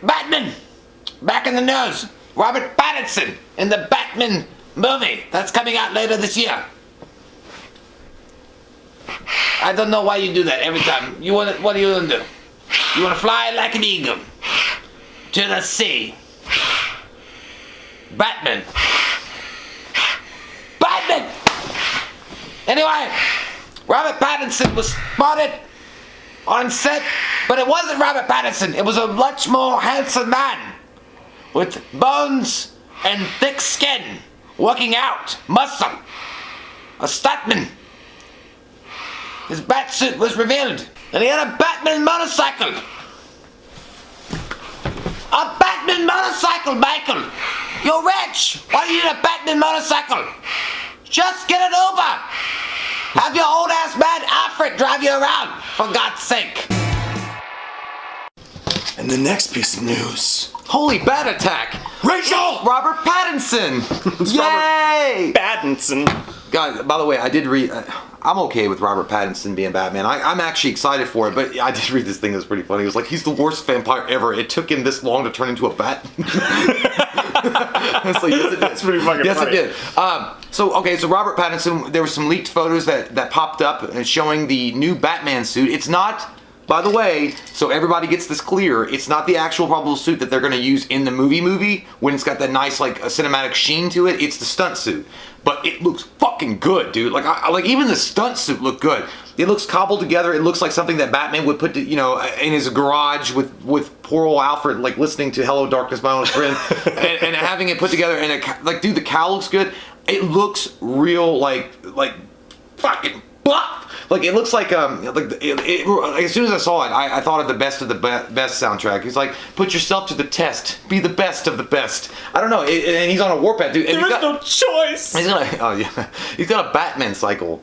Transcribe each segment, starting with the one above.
Batman! Back in the news. Robert Pattinson in the Batman movie that's coming out later this year. I don't know why you do that every time. What are you gonna do? You wanna fly like an eagle to the sea. Batman. Batman! Anyway, Robert Pattinson was spotted on set, but it wasn't Robert Pattinson. It was a much more handsome man with bones and thick skin, working out, muscle, a stuntman. His bat suit was revealed, and he had a Batman motorcycle. A Batman motorcycle, Michael! You're rich! Why do you need a Batman motorcycle? Just get an Uber! Have your old ass man Alfred drive you around, for God's sake! And the next piece of news. Holy bat attack! Rachel! Robert Pattinson! Yay! Pattinson. Guys, by the way, I did read. I'm okay with Robert Pattinson being Batman. I'm actually excited for it, but I did read this thing that was pretty funny. It was like, he's the worst vampire ever. It took him this long to turn into a bat. It's like, yes, it did. That's pretty fucking yes, funny. Yes, it did. So Robert Pattinson, there were some leaked photos that popped up and showing the new Batman suit. It's not, by the way, so everybody gets this clear, it's not the actual probable suit that they're going to use in the movie when it's got that nice, like, a cinematic sheen to it. It's the stunt suit. But it looks fucking good, dude. Like even the stunt suit looked good. It looks cobbled together. It looks like something that Batman would put, in his garage with poor old Alfred, like, listening to "Hello Darkness, My Old Friend," and having it put together. And dude, the cowl looks good. It looks real, like fucking buff. Like, it looks like as soon as I saw it, I thought of the best soundtrack. He's like, put yourself to the test, be the best of the best. I don't know, and he's on a warpath, dude. There is no choice. He's got a Batman cycle.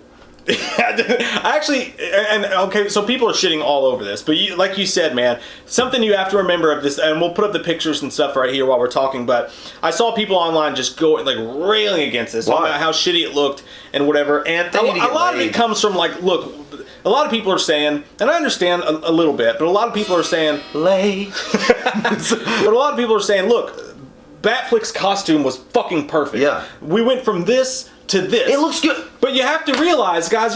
Actually, okay, so people are shitting all over this, but like you said, man, something you have to remember of this, and we'll put up the pictures and stuff right here while we're talking, but I saw people online just going, like, railing against this, about how shitty it looked and whatever, and a lot of it comes from, like, look, a lot of people are saying, and I understand a little bit, but a lot of people are saying, lay. But a lot of people are saying, look, Batflick's costume was fucking perfect. Yeah. We went from this to this. It looks good. But you have to realize, guys,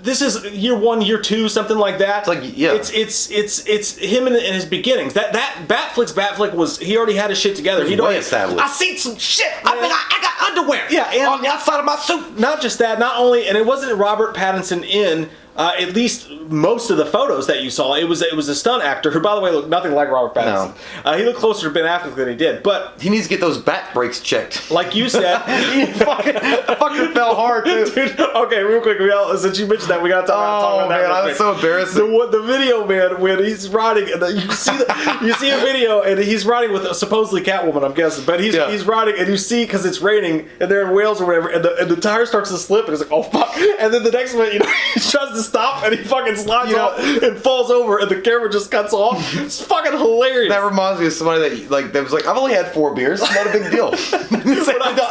this is year 1, year 2, something like that. It's like, yeah. It's him in his beginnings. That Batflick was, he already had his shit together. He'd already established. I seen some shit. I got underwear. Yeah, and on the outside of my suit. Not just that, not only, and it wasn't Robert Pattinson in at least most of the photos that you saw. It was a stunt actor who, by the way, looked nothing like Robert Pattinson. No. He looked closer to Ben Affleck than he did, but he needs to get those bat brakes checked. Like you said, he fucking fell hard, too. Dude, okay, real quick, since you mentioned that, we gotta talk about that. Man, I was so embarrassed. The video, man, when he's riding, and you see a video, and he's riding with supposedly Catwoman, I'm guessing, but he's riding, and you see, because it's raining, and they're in Wales or whatever, and the tire starts to slip, and it's like, oh fuck, and then the next one, he tries to stop, and he fucking slides off and falls over, and the camera just cuts off. It's fucking hilarious. That reminds me of somebody that was like, I've only had 4 beers, it's not a big deal.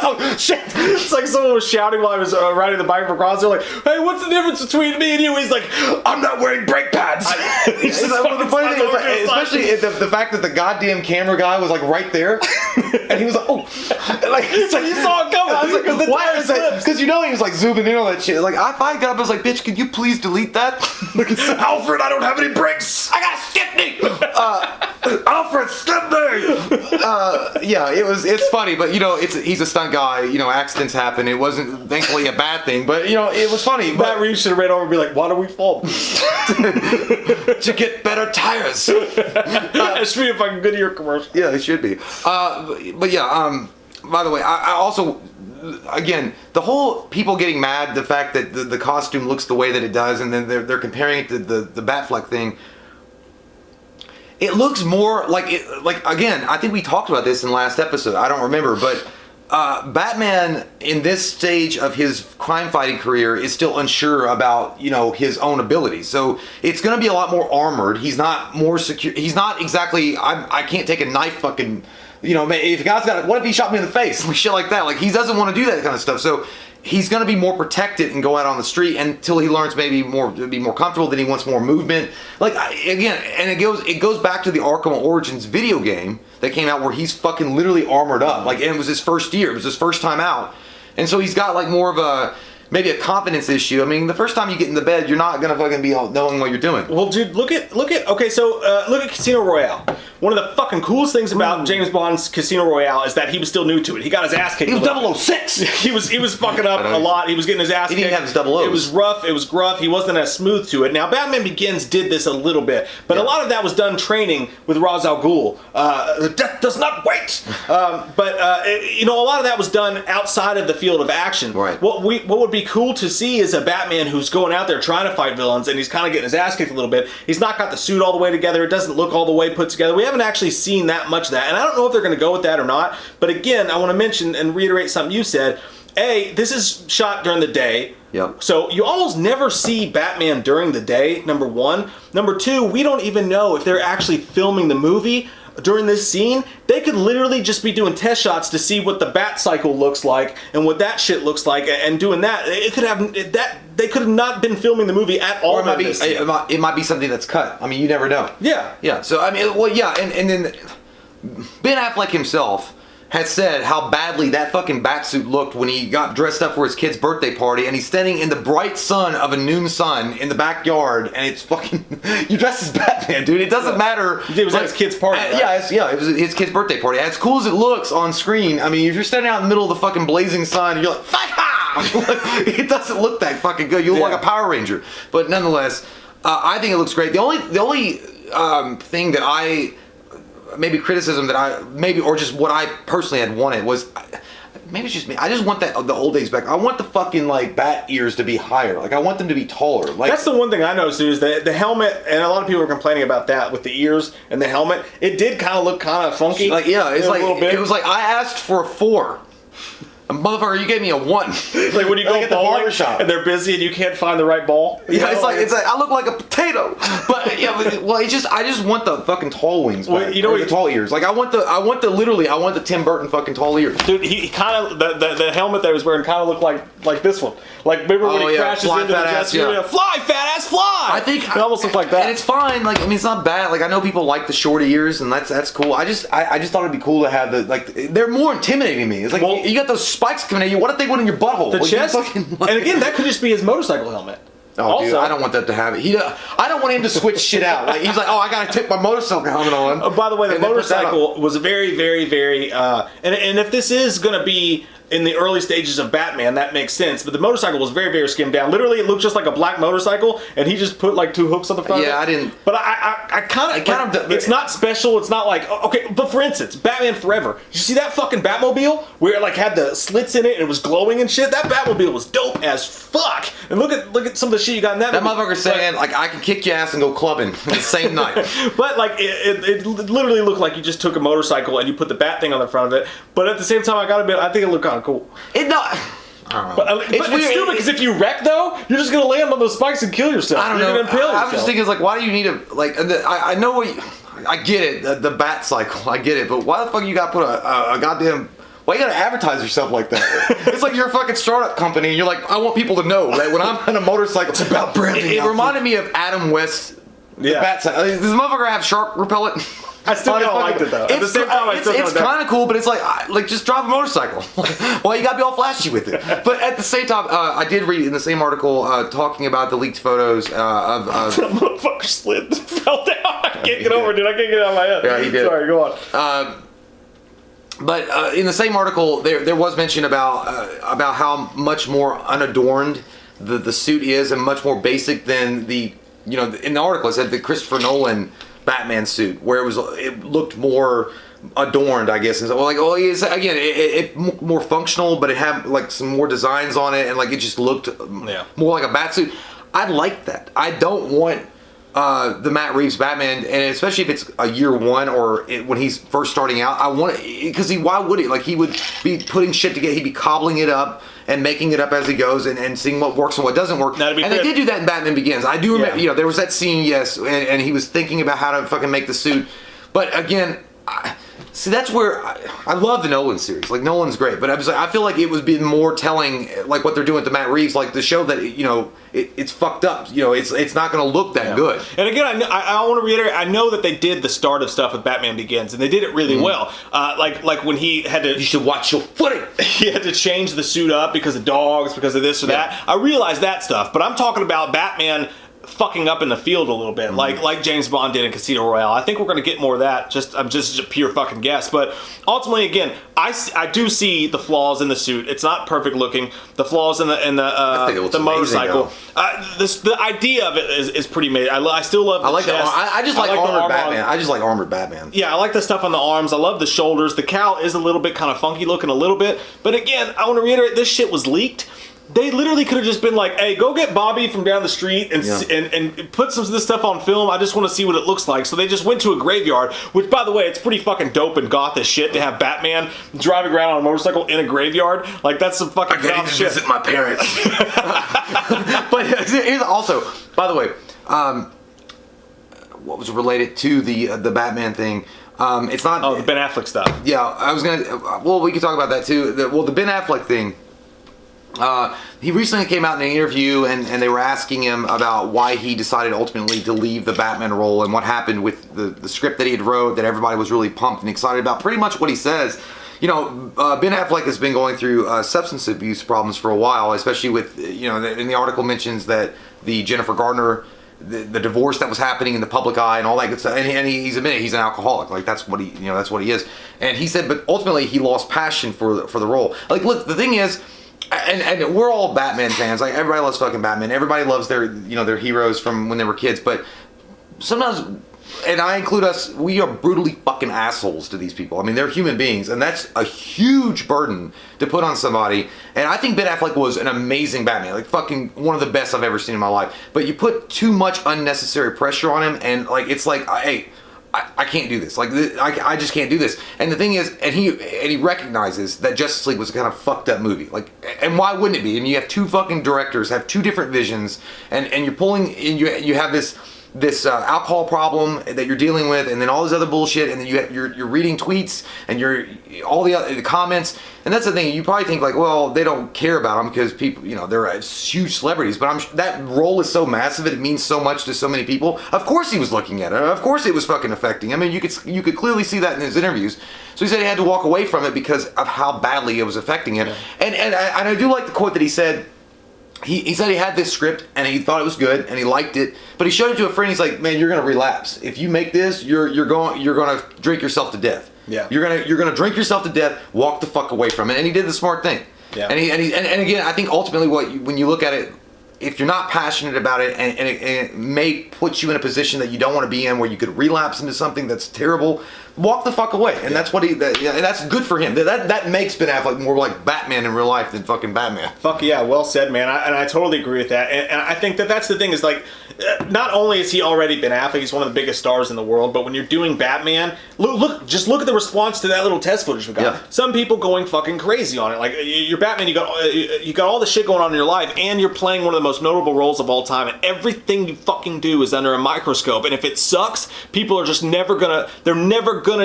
Oh shit! It's like someone was shouting while I was riding the bike across. They're like, "Hey, what's the difference between me and you?" He's like, "I'm not wearing brake pads." The funny thing was, especially the fact that the goddamn camera guy was like right there, and he was like, "Oh," like so you saw it coming. I was like, "Why is that?" Because he was like zooming in on that shit. Like, if I got up, I was like, "Bitch, could you please delete that?" Alfred, I don't have any brakes. I got a Skipney. Alfred, Skipney. Yeah, it's funny, but he's a stunt guy. Accidents happen. It wasn't thankfully a bad thing, but it was funny. Matt Reeves should have ran over and be like, "Why do we fall?" To get better tires. It should be a fucking Goodyear commercial. Yeah, it should be. But yeah. By the way, I also. Again, the whole people getting mad, the fact that the costume looks the way that it does, and then they're comparing it to the Batfleck thing. It looks more like again, I think we talked about this in the last episode. I don't remember, but Batman in this stage of his crime fighting career is still unsure about his own abilities. So it's going to be a lot more armored. He's not more secure. He's not exactly. I can't take a knife fucking. If a guy's got, what if he shot me in the face? Shit like that. Like, he doesn't want to do that kind of stuff. So he's going to be more protected and go out on the street until he learns maybe more to be more comfortable. Then he wants more movement. Like again, and it goes back to the Arkham Origins video game that came out where he's fucking literally armored up. Like, and it was his first year. It was his first time out, and so he's got like more of a maybe a confidence issue. I mean, the first time you get in the bed, you're not gonna fucking be knowing what you're doing. Well, dude, look at okay, so look at Casino Royale. One of the fucking coolest things about James Bond's Casino Royale is that he was still new to it. He got his ass kicked. He was 006. he was fucking up a lot. He was getting his ass kicked. He didn't have his 00s. It was rough. It was gruff. He wasn't as smooth to it. Now, Batman Begins did this a little bit, but a lot of that was done training with Ra's al Ghul. Death does not wait. You know, a lot of that was done outside of the field of action. Right. What would be cool to see is a Batman who's going out there trying to fight villains, and he's kind of getting his ass kicked a little bit. He's not got the suit all the way together. It doesn't look all the way put together. We haven't actually seen that much of that, and I don't know if they're going to go with that or not. But again, I want to mention and reiterate something you said. This is shot during the day. Yep. So you almost never see Batman during the day, number one. Number two, we don't even know if they're actually filming the movie during this scene. They could literally just be doing test shots to see what the bat cycle looks like and what that shit looks like, and doing that. It could have that. They could have not been filming the movie at all. Or it might be something that's cut. I mean, you never know. Yeah. Yeah. So I mean, well, yeah, and then Ben Affleck himself had said how badly that fucking batsuit looked when he got dressed up for his kid's birthday party, and he's standing in the bright sun of a noon sun in the backyard, and it's fucking you dress as Batman, dude. It doesn't matter. It was like his kid's party. Right? Yeah, it was his kid's birthday party. As cool as it looks on screen, I mean, if you're standing out in the middle of the fucking blazing sun, and you're like, fuck ha! It doesn't look that fucking good. You look like a Power Ranger, but nonetheless, I think it looks great. The only thing that I maybe criticism that or just what I personally had wanted was, maybe it's just me, I just want the old days back. I want the fucking like bat ears to be higher. Like I want them to be taller. Like that's the one thing I noticed too, is the helmet, and a lot of people were complaining about that with the ears and the helmet. It did kind of look kind of funky. Like it's like a little bit. It was like I asked for a 4. Motherfucker, you gave me a 1. Like when you go at the barbershop and they're busy and you can't find the right ball. Yeah, it's like I look like a potato. But yeah, I just want the fucking tall wings. Well, you know, the tall ears. Like I want the Tim Burton fucking tall ears. Dude, he kind of the helmet that he was wearing kind of looked like this one. Like remember when he crashes into the jet ski? Fly, fat ass, fly. I think it almost looked like that. And it's fine. Like I mean, it's not bad. Like I know people like the short ears, and that's cool. I just thought it'd be cool to have they're more intimidating to me. It's like you got those spikes coming at you. What if they went in your butthole? The chest. And again, that could just be his motorcycle helmet. Oh, also, dude, I don't want that to happen. I don't want him to switch shit out. Like he's like, oh, I gotta take my motorcycle helmet on. By the way, the motorcycle was very, very, very. And if this is gonna be in the early stages of Batman, that makes sense. But the motorcycle was very, very skimmed down. Literally, it looked just like a black motorcycle, and he just put like 2 hooks on the front. Yeah, of it. I didn't. But I kind of. It's not special. It's not like okay. But for instance, Batman Forever. Did you see that fucking Batmobile where it like had the slits in it and it was glowing and shit? That Batmobile was dope as fuck. And look at some of the shit you got in that. That motherfucker saying like I can kick your ass and go clubbing the same night. But like it literally looked like you just took a motorcycle and you put the bat thing on the front of it. But at the same time, I gotta admit, I think it looked kind of cool. But it's stupid because if you wreck though, you're just gonna land on those spikes and kill yourself. I don't know. I'm just thinking, like, why do you need I know I get it, the bat cycle, I get it, but why the fuck you gotta put a goddamn? Why you gotta advertise yourself like that? It's like you're a fucking startup company and you're like, I want people to know that when I'm on a motorcycle, it's about branding. It reminded me of Adam West. The bat cycle. Does this motherfucker have shark repellent? I still don't like it though. At the same time, it's kind of cool, but it's like just drive a motorcycle. Well, you gotta be all flashy with it. But at the same time, I did read in the same article talking about the leaked photos of the motherfucker slid and fell down. I can't get over it, dude. I can't get it out of my head. Yeah, he did. Sorry, go on. But in the same article, there was mention about how much more unadorned the suit is and much more basic than in the article it said the Christopher Nolan Batman suit, where it looked more adorned, I guess. And so, it more functional, but it had like some more designs on it, and like it just looked more like a bat suit. I like that. I don't want the Matt Reeves Batman, and especially if it's a year one or when he's first starting out. I want it because why would he? Like he would be putting shit together. He'd be cobbling it up and making it up as he goes and seeing what works and what doesn't work. And they did do that in Batman Begins. I do remember, there was that scene, yes, and he was thinking about how to fucking make the suit. But again, See, that's where I love the Nolan series. Like, Nolan's great, but I feel like it was being more telling, like what they're doing to Matt Reeves, like the show that, you know, it's fucked up. You know, it's not going to look that good. And again, I want to reiterate, I know that they did the start of stuff with Batman Begins, and they did it really well. Like when he had to... You should watch your footing. He had to change the suit up because of dogs, because of this or that. I realize that stuff, but I'm talking about Batman fucking up in the field a little bit, like James Bond did in Casino Royale. I think we're going to get more of that. I'm just a pure fucking guess, but ultimately, again, I do see the flaws in the suit. It's not perfect looking. The flaws in the motorcycle. The idea of it is pretty amazing. I still love. I just like armored Batman. I just like armored Batman. Yeah, I like the stuff on the arms. I love the shoulders. The cowl is a little bit kind of funky looking, a little bit. But again, I want to reiterate, this shit was leaked. They literally could have just been like, hey, go get Bobby from down the street and put some of this stuff on film. I just want to see what it looks like. So they just went to a graveyard, which, by the way, it's pretty fucking dope and goth as shit to have Batman driving around on a motorcycle in a graveyard. Like, that's some fucking goth shit. Visit my parents. But here's also, by the way, what was related to the Batman thing? It's not... Oh, the Ben Affleck stuff. Yeah, I was going to... Well, we could talk about that, too. The Ben Affleck thing... he recently came out in an interview and they were asking him about why he decided ultimately to leave the Batman role and what happened with the script that he had wrote that everybody was really pumped and excited about. Pretty much what he says, you know, Ben Affleck has been going through substance abuse problems for a while, especially with, you know, and the article mentions that the Jennifer Gardner, the divorce that was happening in the public eye and all that good stuff, and he's admitted he's an alcoholic. Like, that's what he is. And he said, but ultimately he lost passion for the role. Like, look, the thing is, and we're all Batman fans. Like, everybody loves fucking Batman. Everybody loves their heroes from when they were kids. But sometimes, and I include us, we are brutally fucking assholes to these people. I mean, they're human beings, and that's a huge burden to put on somebody. And I think Ben Affleck was an amazing Batman, like fucking one of the best I've ever seen in my life. But you put too much unnecessary pressure on him, and like it's like, hey, I can't do this. Like, I just can't do this. And the thing is, and he recognizes that Justice League was a kind of fucked up movie. Like, and why wouldn't it be? I mean, you have two fucking directors, have two different visions, and you're pulling, and you have this alcohol problem that you're dealing with, and then all this other bullshit, and then you're reading tweets and you're all the comments, and that's the thing. You probably think like, well, they don't care about them because people, you know, they're huge celebrities, but that role is so massive, it means so much to so many people. Of course he was looking at it. Of course it was fucking affecting. I mean, you could clearly see that in his interviews. So he said he had to walk away from it because of how badly it was affecting him. Yeah. And I do like the quote that he said. He said he had this script and he thought it was good and he liked it, but he showed it to a friend. He's like, "Man, you're gonna relapse if you make this. You're gonna drink yourself to death. Yeah, you're gonna drink yourself to death. Walk the fuck away from it." And he did the smart thing. Yeah. And again, I think ultimately when you look at it, if you're not passionate about it and it may put you in a position that you don't want to be in, where you could relapse into something that's terrible, walk the fuck away. And that's what and that's good for him. That makes Ben Affleck more like Batman in real life than fucking Batman. Fuck yeah, well said, man. I totally agree with that. And I think that's the thing is, like, not only is he already Ben Affleck, he's one of the biggest stars in the world, but when you're doing Batman, just look at the response to that little test footage we got. Yeah. Some people going fucking crazy on it. Like, you're Batman, you got all the shit going on in your life, and you're playing one of the most notable roles of all time, and everything you fucking do is under a microscope. And if it sucks, people are just never gonna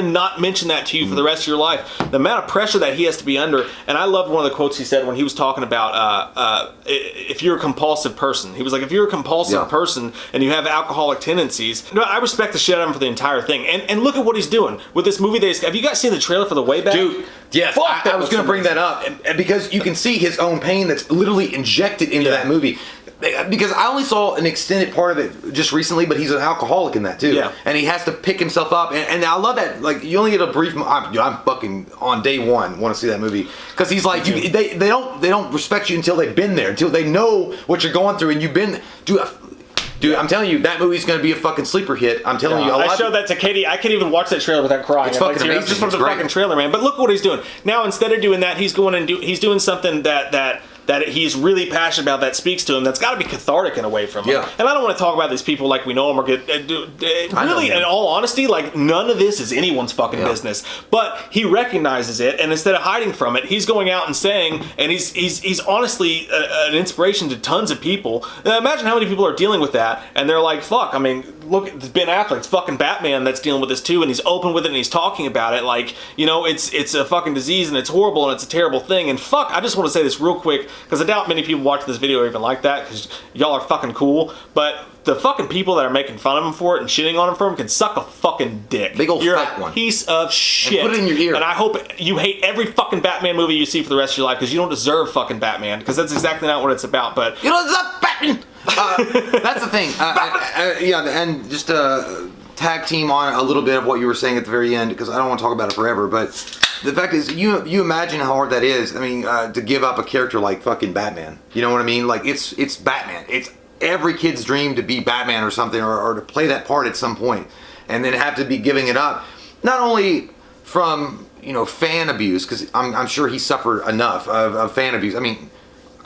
not mention that to you for the rest of your life. The amount of pressure that he has to be under. And I loved one of the quotes he said when he was talking about if you're a compulsive person. He was like, if you're a compulsive person and you have alcoholic tendencies, I respect the shit out of him for the entire thing. And look at what he's doing with this movie. Have you guys seen the trailer for The Way Back? Dude, yes. I was going to bring that up, and because you can see his own pain that's literally injected into that movie. Because I only saw an extended part of it just recently, but he's an alcoholic in that too. Yeah. And he has to pick himself up. And I love that. Like, you only get a brief. I'm fucking on day one want to see that movie, because he's like, they don't respect you until they've been there, until they know what you're going through, and you've been. Dude, I'm telling you, that movie's going to be a fucking sleeper hit. I'm telling you. I showed that to Katie. I can't even watch that trailer without crying. It's fucking amazing. Just from the fucking trailer, man. But look what he's doing. Now, instead of doing that, he's doing something that he's really passionate about, that speaks to him, that's got to be cathartic in a way from him. Yeah. And I don't want to talk about these people like we know them or get... really, in all honesty, like, none of this is anyone's fucking business. But he recognizes it, and instead of hiding from it, he's going out and saying, and he's honestly an inspiration to tons of people. Now, imagine how many people are dealing with that, and they're like, fuck, I mean, look, it's Ben Affleck's fucking Batman that's dealing with this too, and he's open with it and he's talking about it. Like, you know, it's a fucking disease and it's horrible and it's a terrible thing. And fuck, I just want to say this real quick because I doubt many people watching this video are even like that because y'all are fucking cool. But the fucking people that are making fun of him for it and shitting on him for him can suck a fucking dick. Big old You're fat a one. piece of shit. And put it in your ear. And I hope you hate every fucking Batman movie you see for the rest of your life because you don't deserve fucking Batman because that's exactly not what it's about. But you know, it's Batman. That's the thing. Yeah, and just tag team on a little bit of what you were saying at the very end because I don't want to talk about it forever. But the fact is, you imagine how hard that is. I mean, to give up a character like fucking Batman. You know what I mean? Like it's Batman. It's every kid's dream to be Batman or something, or to play that part at some point, and then have to be giving it up. Not only from fan abuse, because I'm sure he suffered enough of fan abuse. I mean.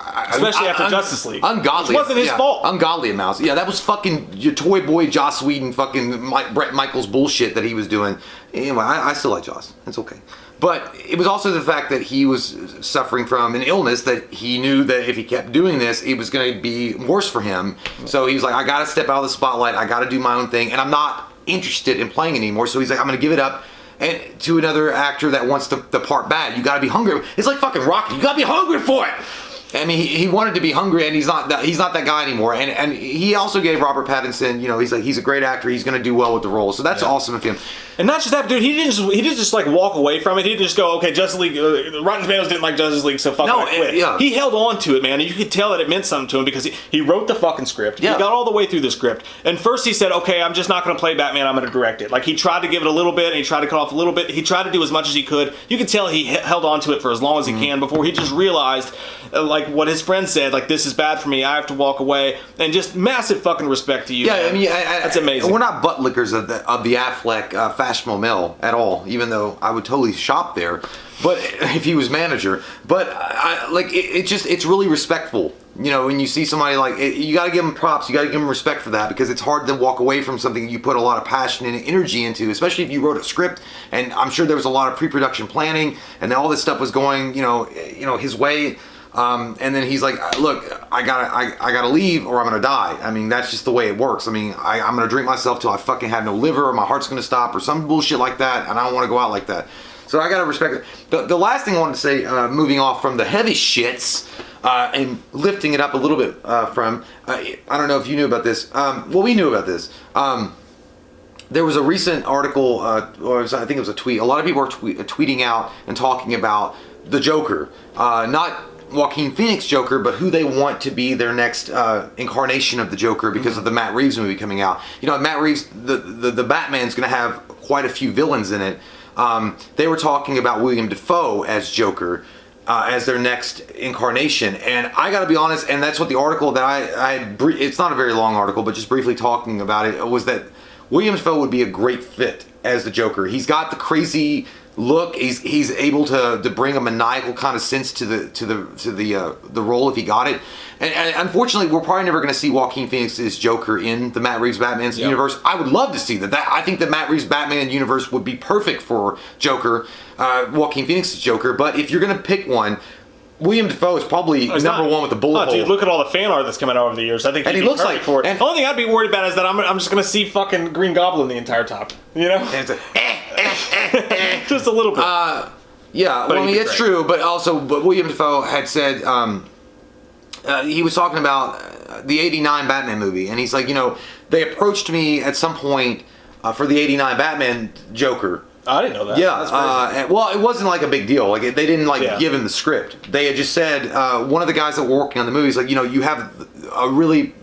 Especially after Justice League. Ungodly. Which wasn't his fault. Ungodly amounts. Yeah, that was fucking your toy boy Joss Whedon fucking Brett Michaels bullshit that he was doing. Anyway, I still like Joss. It's okay. But it was also the fact that he was suffering from an illness that he knew that if he kept doing this, it was going to be worse for him. So he was like, I got to step out of the spotlight. I got to do my own thing. And I'm not interested in playing anymore. So he's like, I'm going to give it up. And to another actor that wants the part bad, you got to be hungry. It's like fucking Rocky. You got to be hungry for it. I mean, he wanted to be hungry, and he's not that guy anymore. And he also gave Robert Pattinson, he's a great actor. He's going to do well with the role. So that's awesome of him. And not just that, dude. He didn't just like walk away from it. He didn't just go, okay, Justice League. Rotten Tomatoes didn't like Justice League, so fucking I quit. Yeah. He held on to it, man, and you could tell that it meant something to him because he wrote the fucking script. Yeah. He got all the way through the script, and first he said, okay, I'm just not going to play Batman. I'm going to direct it. Like he tried to give it a little bit, and he tried to cut off a little bit. He tried to do as much as he could. You could tell he held on to it for as long as he can before he just realized, like what his friend said, like this is bad for me. I have to walk away, and just massive fucking respect to you. Yeah, man. I mean, that's amazing. We're not butt lickers of the Affleck fashionable mill at all, even though I would totally shop there. But if he was manager, but it's really respectful. When you see somebody like you got to give them props. You got to give them respect for that because it's hard to walk away from something you put a lot of passion and energy into, especially if you wrote a script. And I'm sure there was a lot of pre-production planning, and then all this stuff was going, his way. And then he's like, look, I gotta leave or I'm gonna die. I mean, that's just the way it works. I mean, I'm gonna drink myself till I fucking have no liver or my heart's gonna stop or some bullshit like that, and I don't want to go out like that. So I gotta respect it. The last thing I wanted to say, moving off from the heavy shits and lifting it up a little bit from, I don't know if you knew about this. Well, we knew about this. There was a recent article, or I think it was a tweet. A lot of people are tweeting out and talking about the Joker, not Joaquin Phoenix Joker, but who they want to be their next incarnation of the Joker because of the Matt Reeves movie coming out. Matt Reeves, the Batman's going to have quite a few villains in it. They were talking about William Dafoe as Joker as their next incarnation, and I got to be honest, and that's what the article that it's not a very long article, but just briefly talking about it, was that William Dafoe would be a great fit as the Joker. He's got the crazy look. He's able to bring a maniacal kind of sense to the role if he got it. And unfortunately, we're probably never going to see Joaquin Phoenix's Joker in the Matt Reeves Batman's universe. I would love to see that. I think the Matt Reeves Batman universe would be perfect for Joker, Joaquin Phoenix's Joker. But if you're going to pick one, William Dafoe is probably number one with the bullet hole. Dude, look at all the fan art that's coming out over the years. I think he looks like for it. The only thing I'd be worried about is that I'm just going to see fucking Green Goblin the entire time. And it's just a little bit. Yeah, well, I mean, it's true, but William Dafoe had said, he was talking about the 89 Batman movie, and he's like, they approached me at some point for the 89 Batman Joker. I didn't know that. Yeah, well, it wasn't like a big deal. Like they didn't give him the script. They had just said one of the guys that were working on the movie is like, you have a really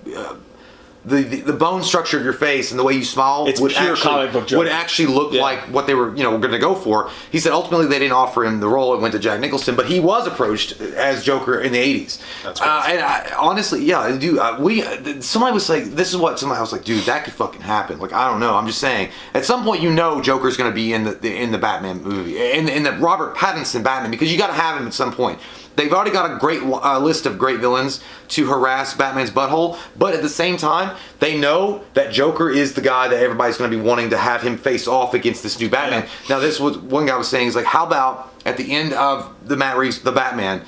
the bone structure of your face and the way you smile would actually look like what they were going to go for. He said ultimately they didn't offer him the role. It went to Jack Nicholson, but he was approached as Joker in the 80s. That's crazy. And honestly, yeah, dude, somebody was like, this is what somebody I was like, dude, that could fucking happen. Like, I don't know. I'm just saying. At some point, Joker's going to be in the Batman movie, in the Robert Pattinson Batman, because you got to have him at some point. They've already got a great list of great villains to harass Batman's butthole, but at the same time, they know that Joker is the guy that everybody's going to be wanting to have him face off against this new Batman. Yeah. Now, this was one guy was saying is like, how about at the end of the Matt Reeves, the Batman,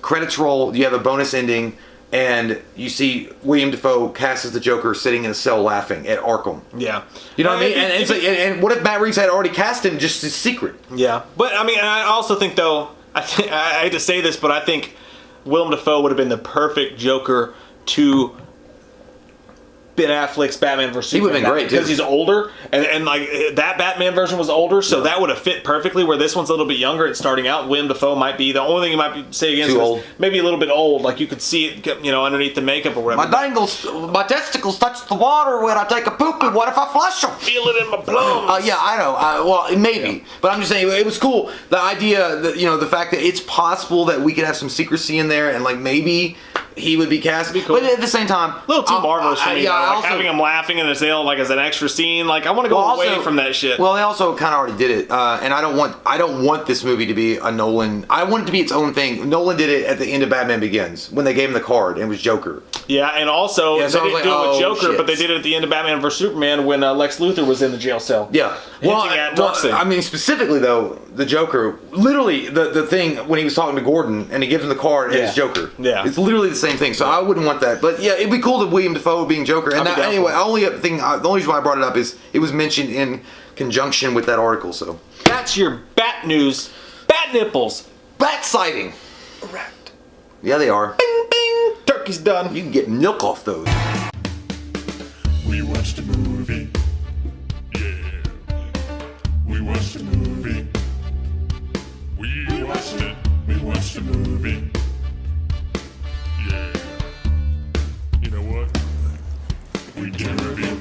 credits roll, you have a bonus ending and you see William Dafoe cast as the Joker sitting in a cell laughing at Arkham. Yeah. You know what I mean? And it's like, and what if Matt Reeves had already cast him just as secret? Yeah. But I mean, I also think though, I hate to say this, but I think Willem Dafoe would have been the perfect Joker to Ben Affleck's Batman vs. Superman. He would have been great, because too. he's older, and like that Batman version was older, so that would have fit perfectly. Where this one's a little bit younger and starting out, Willem Dafoe might be the only thing you might say against Too him old. is maybe a little bit old. Like you could see it, underneath the makeup or whatever. My testicles touch the water when I take a poop, and what if I flush them? Feel it in my plums. Yeah, I know. Well, maybe, but I'm just saying it was cool. The idea that the fact that it's possible that we could have some secrecy in there, and like maybe he would be cast. Be cool. But at the same time, A little too marvelous for me. Yeah, though. Like also, having him laughing in his ale like as an extra scene. Like I want to go away from that shit. Well, they also kind of already did it, and I don't want this movie to be a Nolan. I want it to be its own thing. Nolan did it at the end of Batman Begins when they gave him the card and it was Joker. Yeah, and also Yeah, so they I was didn't do it with like, oh, Joker, shit. but they did it at the end of Batman vs Superman when Lex Luthor was in the jail cell. Yeah. Hinting at Darkseid. I mean, specifically though, the Joker, literally the thing when he was talking to Gordon and he gives him the card and it's Joker. Yeah. It's literally the same thing. So I wouldn't want that. But yeah, it'd be cool to William Dafoe being Joker. And I'd be down anyway, for it. the only reason why I brought it up is it was mentioned in conjunction with that article. So That's your bat news. Bat nipples. bat sighting. Correct. Yeah, they are. Bing, bing. Turkey's done. You can get milk off those. We watched a movie. Yeah. We watched a movie. We watched it. We watched a movie. Yeah. You know what? We did a review.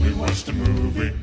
We watched a movie.